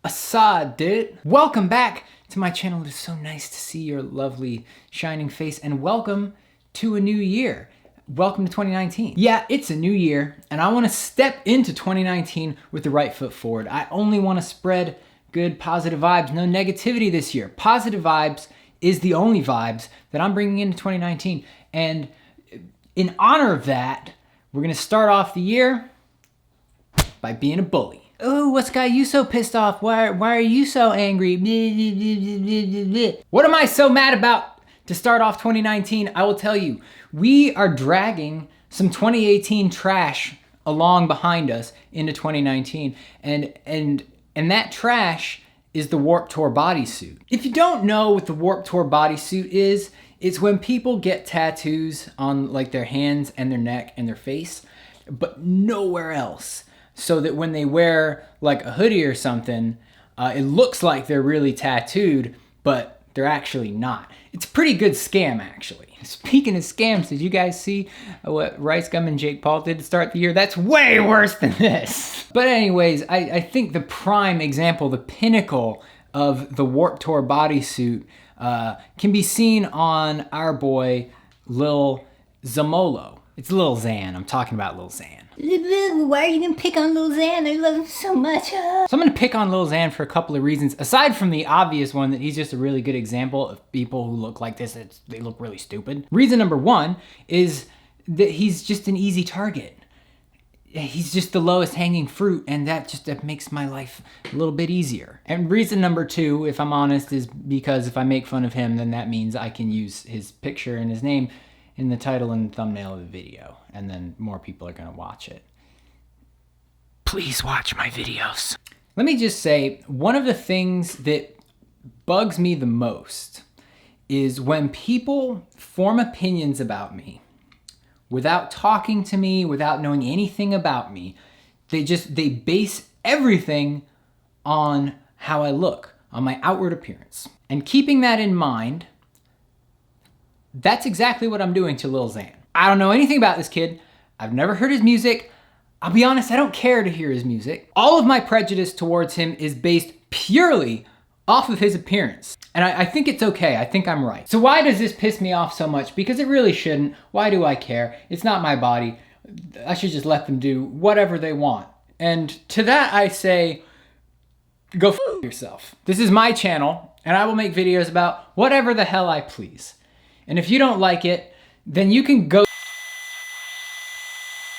Assad, dude. Welcome back to my channel. It is so nice to see your lovely shining face, and welcome to a new year. Welcome to 2019. Yeah, it's a new year, and I want to step into 2019 with the right foot forward. I only want to spread good, positive vibes, no negativity this year. Positive vibes is the only vibes that I'm bringing into 2019, and in honor of that, we're gonna start off the year by being a bully. Oh, what's got you so pissed off? Why are you so angry? What am I so mad about to start off 2019? I will tell you, we are dragging some 2018 trash along behind us into 2019. And that trash is the Warped Tour bodysuit. If you don't know what the Warped Tour bodysuit is, it's when people get tattoos on like their hands and their neck and their face, but nowhere else. So that when they wear like a hoodie or something, it looks like they're really tattooed, but they're actually not. It's a pretty good scam, actually. Speaking of scams, did you guys see what Rice Gum and Jake Paul did to start the year? That's way worse than this. But anyways, I think the prime example, the pinnacle of the Warped Tour bodysuit can be seen on our boy, Lil Xan. It's Lil Xan. I'm talking about Lil Xan. Why are you gonna pick on Lil Xan? I love him so much. So I'm gonna pick on Lil Xan for a couple of reasons. Aside from the obvious one that he's just a really good example of people who look like this, they look really stupid. Reason number one is that he's just an easy target. He's just the lowest hanging fruit, and that makes my life a little bit easier. And reason number two, if I'm honest, is because if I make fun of him, then that means I can use his picture and his name in the title and thumbnail of the video, and then more people are gonna watch it. Please watch my videos. Let me just say, one of the things that bugs me the most is when people form opinions about me without talking to me, without knowing anything about me. They base everything on how I look, on my outward appearance. And keeping that in mind, that's exactly what I'm doing to Lil Xan. I don't know anything about this kid. I've never heard his music. I'll be honest, I don't care to hear his music. All of my prejudice towards him is based purely off of his appearance. And I think it's okay, I think I'm right. So why does this piss me off so much? Because it really shouldn't. Why do I care? It's not my body. I should just let them do whatever they want. And to that I say, go f yourself. This is my channel, and I will make videos about whatever the hell I please. And if you don't like it, then you can go.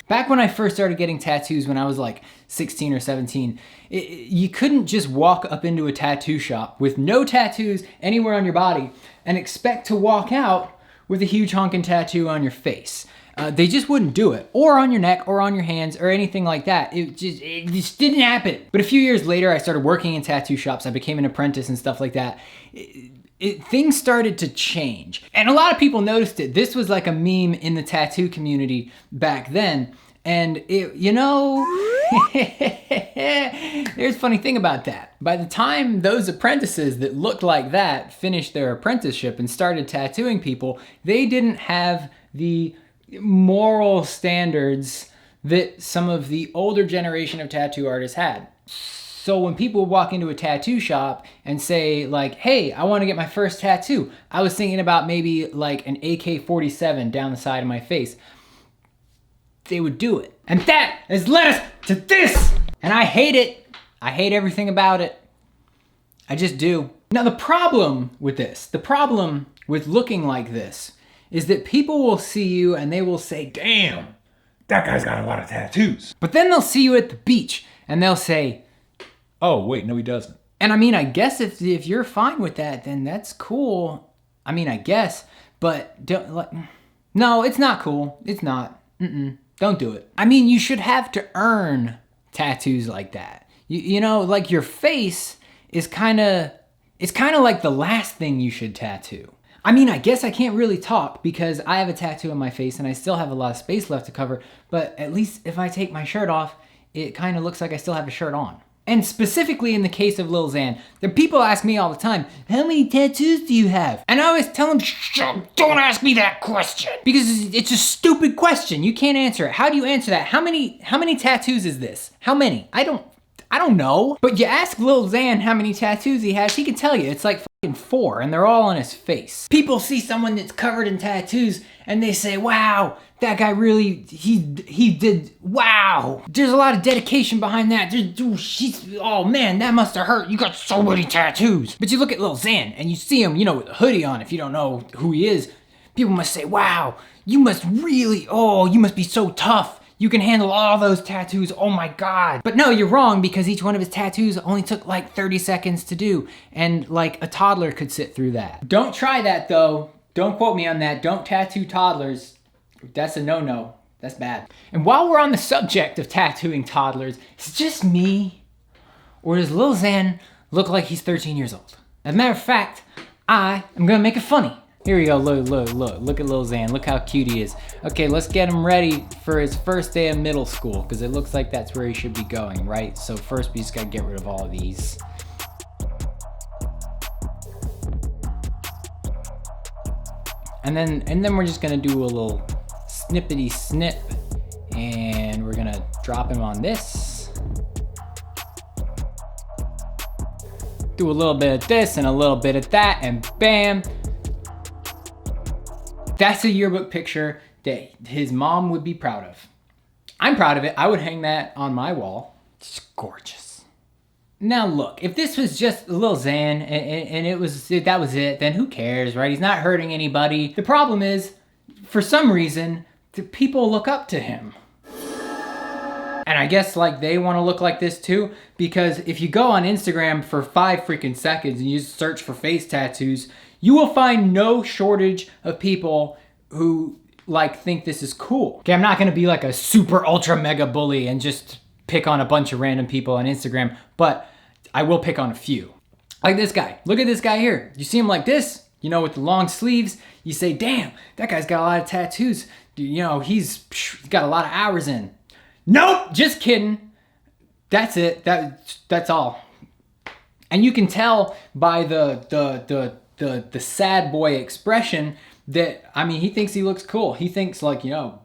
Back when I first started getting tattoos when I was like 16 or 17, you couldn't just walk up into a tattoo shop with no tattoos anywhere on your body and expect to walk out with a huge honking tattoo on your face. They just wouldn't do it, or on your neck, or on your hands, or anything like that. It just didn't happen. But a few years later, I started working in tattoo shops. I became an apprentice and stuff like that. Things started to change. And a lot of people noticed it. This was like a meme in the tattoo community back then. And there's a funny thing about that. By the time those apprentices that looked like that finished their apprenticeship and started tattooing people, they didn't have the moral standards that some of the older generation of tattoo artists had. So when people would walk into a tattoo shop and say like, hey, I want to get my first tattoo, I was thinking about maybe like an AK-47 down the side of my face. They would do it. And that has led us to this! And I hate it. I hate everything about it. I just do. Now the problem with this, the problem with looking like this, is that people will see you and they will say, damn, That guy's got a lot of tattoos. but then they'll see you at the beach and they'll say, Oh, wait, no, he doesn't. and I mean, I guess if you're fine with that, then that's cool. I mean, I guess, but no, it's not cool. It's not. Don't do it. I mean, you should have to earn tattoos like that. You know, like your face is it's kind of like the last thing you should tattoo. I mean, I guess I can't really talk because I have a tattoo on my face and I still have a lot of space left to cover, but at least if I take my shirt off, it kind of looks like I still have a shirt on. And specifically in the case of Lil Xan, the people ask me all the time, how many tattoos do you have? And I always tell them, don't ask me that question. Because it's a stupid question. You can't answer it. How do you answer that? How many tattoos is this? How many? I I don't know. But you ask Lil Xan how many tattoos he has, he can tell you. It's like fucking 4, and they're all on his face. People see someone that's covered in tattoos, and they say, wow, that guy really, he did, wow. There's a lot of dedication behind that. Oh man, that must have hurt. You got so many tattoos. But you look at Lil Xan, and you see him, you know, with a hoodie on, if you don't know who he is. People must say, wow, you must really, oh, you must be so tough. You can handle all those tattoos, oh my God. But no, you're wrong, because each one of his tattoos only took like 30 seconds to do, and like a toddler could sit through that. Don't try that though. Don't quote me on that. Don't tattoo toddlers. That's a no-no. That's bad. And while we're on the subject of tattooing toddlers, is it just me? Or does Lil Xan look like he's 13 years old? As a matter of fact, I am gonna make it funny. Here we go, look at Lil Xan, look how cute he is. Okay, let's get him ready for his first day of middle school, because it looks like that's where he should be going, right? So first we just gotta get rid of all of these. And then we're just gonna do a little snippety snip, and we're gonna drop him on this. Do a little bit of this and a little bit of that, and bam. That's a yearbook picture that his mom would be proud of. I'm proud of it. I would hang that on my wall. It's gorgeous. Now look, if this was just Lil Xan and that was it, then who cares, right? He's not hurting anybody. The problem is, for some reason, the people look up to him. And I guess like they want to look like this too, because if you go on Instagram for 5 freaking seconds and you just search for face tattoos, you will find no shortage of people who like think this is cool. Okay, I'm not gonna be like a super ultra mega bully and just pick on a bunch of random people on Instagram, but I will pick on a few. Like this guy. Look at this guy here. You see him like this, you know, with the long sleeves, you say, damn, that guy's got a lot of tattoos. You know, he's got a lot of hours in. Nope, just kidding. That's it, that's all. And you can tell by the sad boy expression that, I mean, he thinks he looks cool. He thinks like, you know,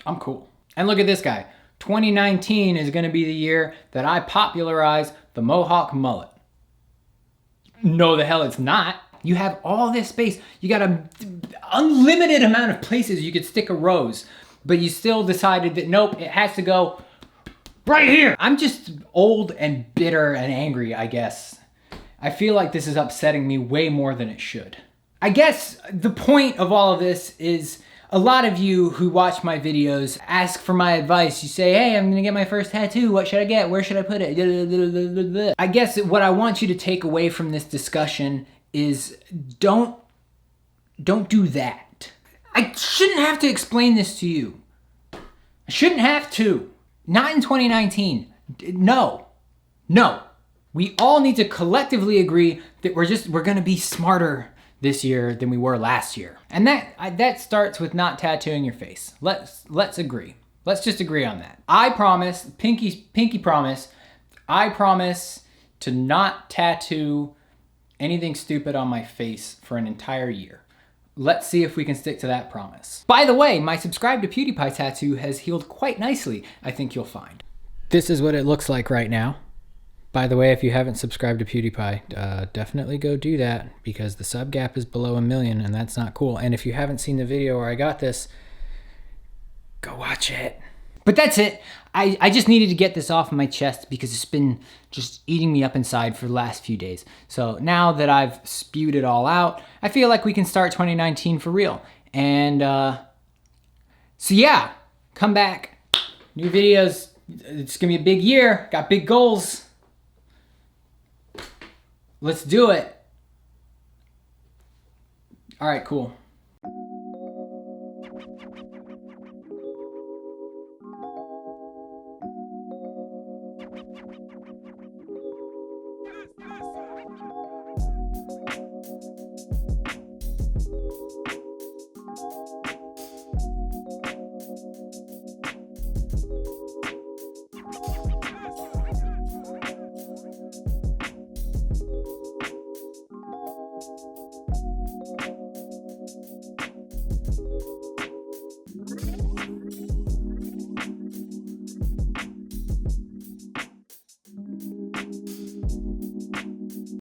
I'm cool. And look at this guy. 2019 is gonna be the year that I popularize the Mohawk mullet. No, the hell it's not. You have all this space. You got an unlimited amount of places you could stick a rose, but you still decided that nope, it has to go right here. I'm just old and bitter and angry, I guess. I feel like this is upsetting me way more than it should. I guess the point of all of this is a lot of you who watch my videos ask for my advice. You say, hey, I'm gonna get my first tattoo. What should I get? Where should I put it? I guess what I want you to take away from this discussion is don't do that. I shouldn't have to explain this to you. I shouldn't have to. Not in 2019. No. We all need to collectively agree that we're gonna be smarter this year than we were last year. And that starts with not tattooing your face. Let's agree. Let's just agree on that. I promise, pinky promise, I promise to not tattoo anything stupid on my face for an entire year. Let's see if we can stick to that promise. By the way, my subscribe to PewDiePie tattoo has healed quite nicely, I think you'll find. This is what it looks like right now. By the way, if you haven't subscribed to PewDiePie, definitely go do that, because the sub gap is below 1 million and that's not cool. And if you haven't seen the video where I got this, go watch it. But that's it. I just needed to get this off my chest because it's been just eating me up inside for the last few days. So now that I've spewed it all out, I feel like we can start 2019 for real. And so yeah, come back, new videos. It's gonna be a big year, got big goals. Let's do it. All right, cool.